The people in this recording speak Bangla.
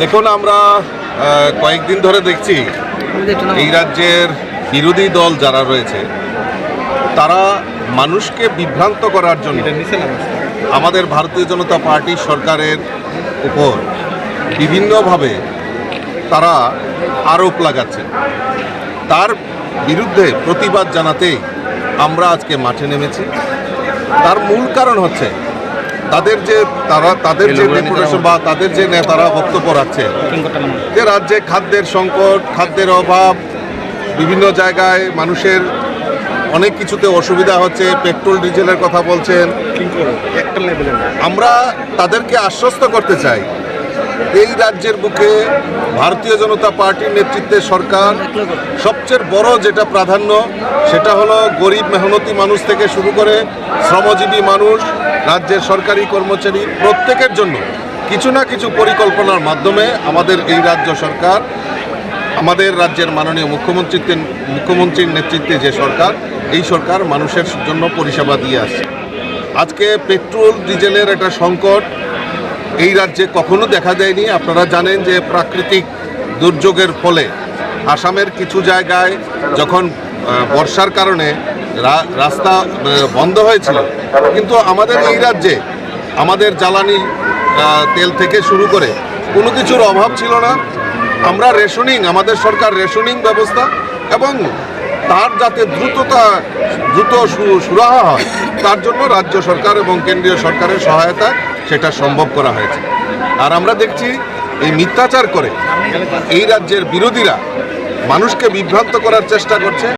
দেখুন, আমরা কয়েকদিন ধরে দেখছি এই রাজ্যের বিরোধী দল যারা রয়েছে তারা মানুষকে বিভ্রান্ত করার জন্য আমাদের ভারতীয় জনতা পার্টি সরকারের উপর বিভিন্নভাবে তারা আরোপ লাগাচ্ছে। তার বিরুদ্ধে প্রতিবাদ জানাতেই আমরা আজকে মাঠে নেমেছি। তার মূল কারণ হচ্ছে তাদের যে ডেপুটেশন বা তাদের যে নেতারা বক্তব্য রাখছে যে রাজ্যে খাদ্যের সংকট, খাদ্যের অভাব, বিভিন্ন জায়গায় মানুষের অনেক কিছুতে অসুবিধা হচ্ছে, পেট্রোল ডিজেলের কথা বলছেন। আমরা তাদেরকে আশ্বস্ত করতে চাই এই রাজ্যের বুকে ভারতীয় জনতা পার্টির নেতৃত্বে সরকার সবচেয়ে বড় যেটা প্রাধান্য সেটা হলো গরিব মেহনতি মানুষ থেকে শুরু করে শ্রমজীবী মানুষ, রাজ্যের সরকারি কর্মচারী প্রত্যেকের জন্য কিছু না কিছু পরিকল্পনার মাধ্যমে আমাদের এই রাজ্য সরকার, আমাদের রাজ্যের মাননীয় মুখ্যমন্ত্রীর নেতৃত্বে যে সরকার, এই সরকার মানুষের জন্য পরিষেবা দিয়ে আসছে। আজকে পেট্রোল ডিজেলের একটা সংকট এই রাজ্যে কখনো দেখা দেয়নি। আপনারা জানেন যে প্রাকৃতিক দুর্যোগের ফলে আসামের কিছু জায়গায় যখন বর্ষার কারণে রাস্তা বন্ধ হয়েছিল, কিন্তু আমাদের এই রাজ্যে আমাদের জ্বালানি তেল থেকে শুরু করে কোনো কিছুর অভাব ছিল না। আমরা আমাদের সরকার রেশনিং ব্যবস্থা এবং তার যাতে দ্রুত সুরাহা হয় তার জন্য রাজ্য সরকার এবং কেন্দ্রীয় সরকারের সহায়তায় সেটা সম্ভব করা হয়েছে। আর আমরা দেখছি এই মিথ্যাচার করে এই রাজ্যের বিরোধীরা মানুষকে বিভ্রান্ত করার চেষ্টা করছে।